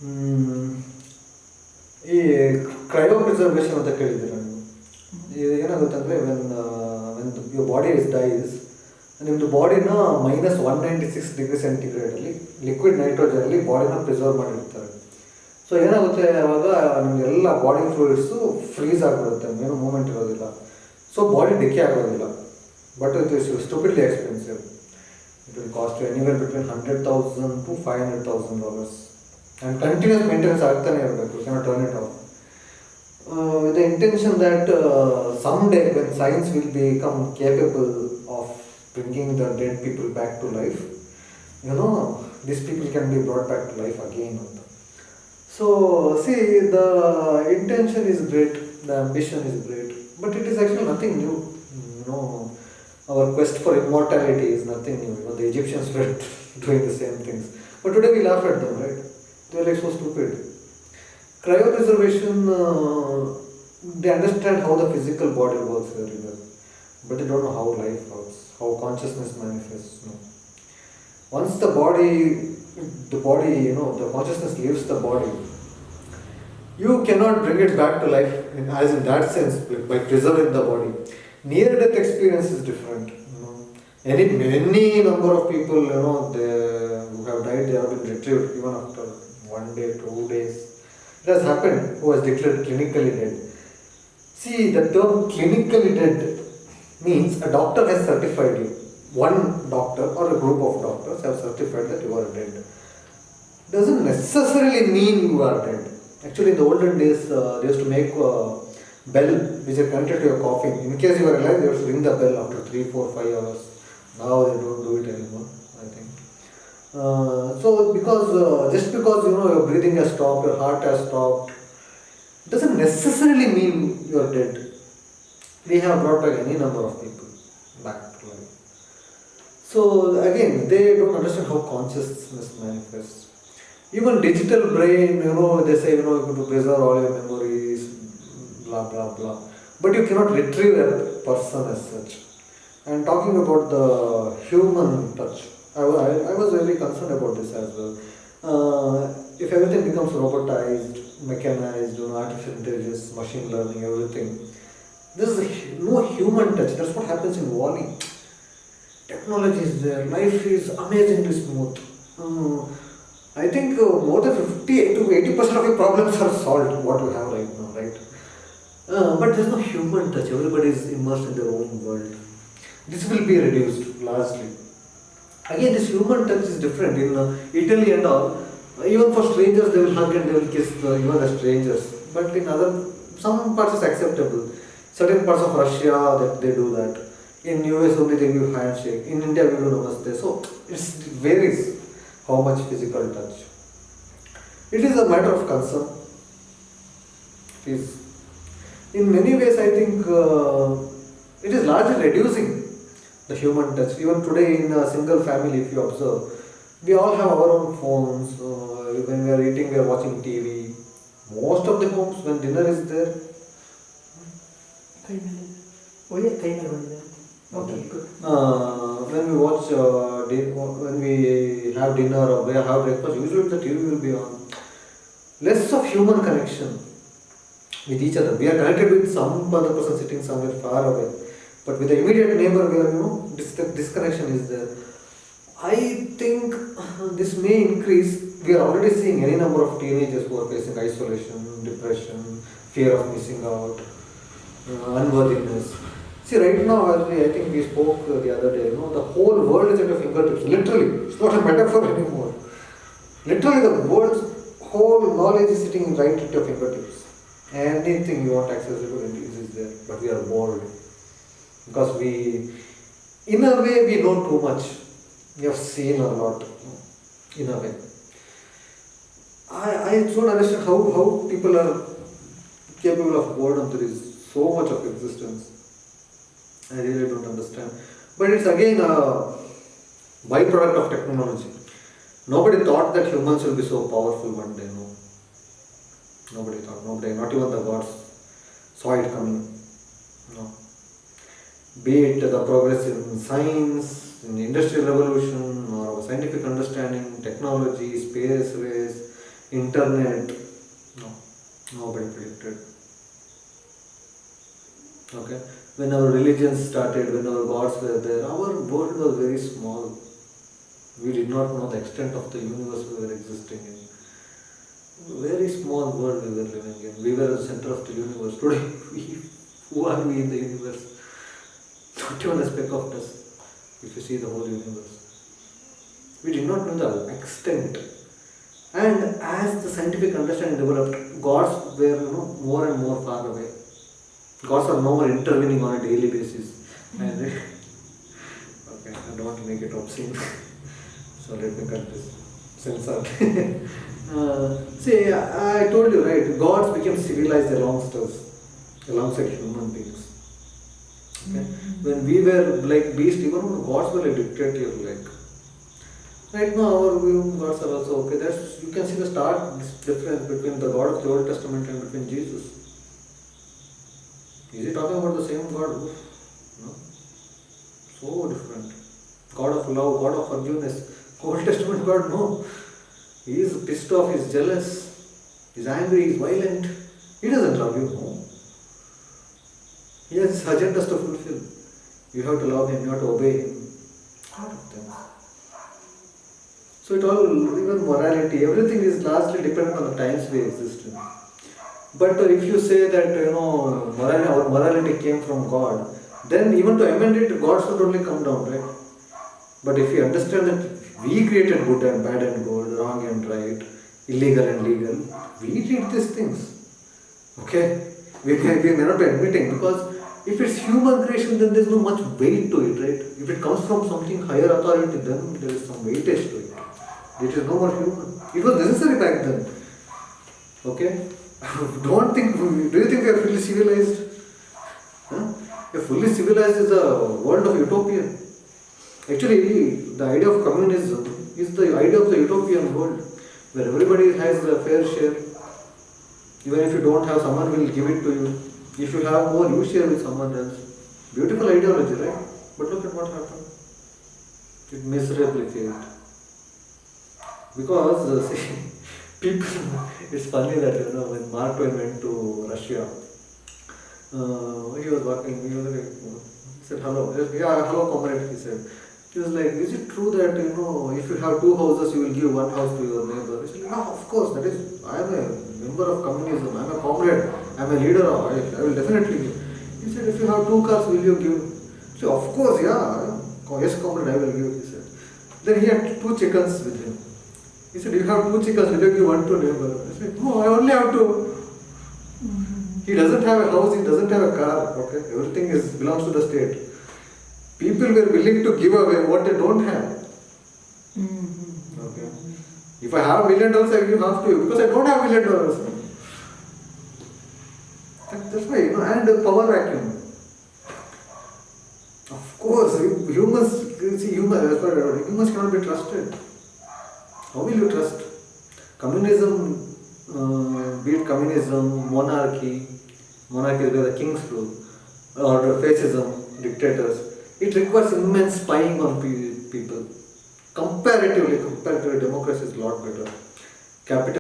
ಹ್ಮ್, ಈ cryo preservation ಅಂತ ಕೇಳಿದ್ದೀರ ನೀವು? ಇದು ಏನಾಗುತ್ತೆ ಅಂದರೆ when your body is dies, ನಿಮ್ಮದು ಬಾಡಿನ -196 ಡಿಗ್ರಿ ಸೆಂಟಿಗ್ರೇಡಲ್ಲಿ ಲಿಕ್ವಿಡ್ ನೈಟ್ರೋಜನಲ್ಲಿ ಬಾಡಿನ ಪ್ರಿಸರ್ವ್ ಮಾಡಿರ್ತಾರೆ. ಸೊ ಏನಾಗುತ್ತೆ ಆವಾಗ ನಿಮಗೆಲ್ಲ ಬಾಡಿ ಫ್ಲೂಯಿಡ್ಸು ಫ್ರೀಸ್ ಆಗಿಬಿಡುತ್ತೆ, ಏನು ಮೂಮೆಂಟ್ ಇರೋದಿಲ್ಲ. ಸೊ ಬಾಡಿ ಡಿಕೆ ಆಗೋದಿಲ್ಲ. But it is stupidly expensive. It will cost anywhere between $100,000 to $500,000. And continues maintenance ಆಗ್ತಾನೆ ಇರಬೇಕು, you cannot turn it off. With the intention that someday when science will become capable of bringing the dead people back to life, these people can be brought back to life again. So see, the intention is great, the ambition is great, but it is actually nothing new. Our quest for immortality is nothing new. The Egyptians were doing the same things, but today we laugh at them, right? They are like so stupid. Cryopreservation, they understand how the physical body works very well, but they don't know how life works, how consciousness manifests. Once the body, the consciousness leaves the body, you cannot bring it back to life as in that sense by preserving the body. Near-death experience is different. Many number of people, who have died, they have been retrieved even after 1 day, 2 days. It has happened, who was declared clinically dead. See, the term clinically dead means a doctor has certified you. One doctor or a group of doctors have certified that you are dead. Doesn't necessarily mean you are dead. Actually, in the olden days, they used to make a bell which is connected to your coffin. In case you are alive, they used to ring the bell after 3, 4, 5 hours. Now they don't do it anymore, I think. So just because your breathing has stopped, your heart has stopped, doesn't necessarily mean you are dead. We have brought back any number of people back to life. So again, they don't understand how consciousness manifests. Even digital brain, they say you have to preserve all your memories, blah blah blah, but you cannot retrieve a person as such. And talking about the human touch, I was really concerned about this as well. If everything becomes robotized, mechanized, artificial intelligence, machine learning, everything, there is no human touch. That's what happens in Wall-E. Technology is there, life is amazingly smooth. I think more than 50 to 80% of your problems are solved, what you have right now, right? But there's no human touch. Everybody is immersed in their own world. This will be reduced largely. Again, this human touch is different. In Italy and all, even for strangers, they will hug and they will kiss even the strangers. But in some parts it's acceptable. Certain parts of Russia, that they do that. In US only they give handshake. In India we do namaste. So it varies how much physical touch. It is a matter of concern. It is. In many ways, I think it is largely reducing the human touch. Even today in a single family, if you observe, we all have our own phones. When we are eating, we are watching TV. Most of the homes, when dinner is there, okay, good. When we watch, when we have dinner or we have breakfast, usually the TV will be on. Less of human connection with each other. We are connected with some other person sitting somewhere far away, but with the immediate neighbor, we are disconnection is there. I think this may increase. We are already seeing any number of teenagers who are facing isolation, depression, fear of missing out, unworthiness. See, right now, I think we spoke the other day, the whole world is at your fingertips. Literally, it's not a metaphor anymore. Literally, the world's whole knowledge is sitting right at your fingertips. Anything you want accessible is there, but we are bored. Because in a way, we know too much. We have seen a lot, in a way. I don't understand how people are capable of boredom. There is so much of existence. I really don't understand. But it's again a byproduct of technology. Nobody thought that humans will be so powerful one day, no. Nobody thought, not even the gods saw it coming. No. Be it the progress in science, in the industrial revolution, or scientific understanding, technology, space race, internet, no, nobody predicted. Okay, when our religions started, when our gods were there, our world was very small. We did not know the extent of the universe we were existing in. Very small world we were living in. We were at the center of the universe. Today, who are we in the universe? Not even a speck of dust. If you see the whole universe, we did not know the extent. And as the scientific understanding developed, gods were more and more far away. Gods are no more intervening on a daily basis. And okay, I don't want to make it obscene, so let me cut this. Censor. See, I told you, right? Gods became civilized alongside human beings. Okay? When we were like beasts, even gods were like dictative. Like right now, our gods are also okay. That's, you can see the stark difference between the God of the Old Testament and between Jesus. Is he talking about the same God? No. So different. God of love, God of forgiveness. Old Testament God, no. He is pissed off, he is jealous, he is angry, he is violent. He doesn't love you, no. He has his agendas to fulfill. You have to love him, you have to obey him. Lot of things. So it all, even morality, everything is largely dependent on the times we exist in. But if you say that, our morality came from God, then even to amend it, God should only come down, right? But if you understand that we created good and bad and good, wrong and right, illegal and legal, we did these things. Okay? We may not be admitting, because if it's human creation, then there's no much weight to it, right? If it comes from something higher authority, then there is some weightage to it. It is no more human. It was necessary back then. Okay? Do you think we are fully civilized? Huh? A fully civilized is a world of utopia. Actually, the idea of communism is the idea of the utopian world, where everybody has a fair share. Even if you don't have, someone will give it to you. If you have more, you share with someone else. Beautiful ideology, right? But look at what happened. It miserably failed. Because, see, people, it's funny that, when Mark Twain went to Russia, he was walking, he said, hello. Yeah, hello, comrade, he said. He was like, is it true that, if you have two houses, you will give one house to your neighbor? He said, yeah, of course, that is, I am a member of communism, I am a comrade, I am a leader, I will definitely give. He said, if you have two cars, will you give? He said, of course, yeah, yes, comrade, I will give, he said. Then he had two chickens with him. He said, you have two chickens, will you give one to neighbor? I said, no, I only have two. He doesn't have a house, he doesn't have a car, okay, everything belongs to the state. People were willing to give away what they don't have. Okay. If I have $1 million, I will give half to you, because I don't have $1 million. That's why, and the power vacuum. Of course, humans cannot be trusted. How will you trust? Communism, be it communism, monarchy is where the kings rule, or fascism, dictators. It requires immense spying on people. Comparatively, democracy is a lot better. Capital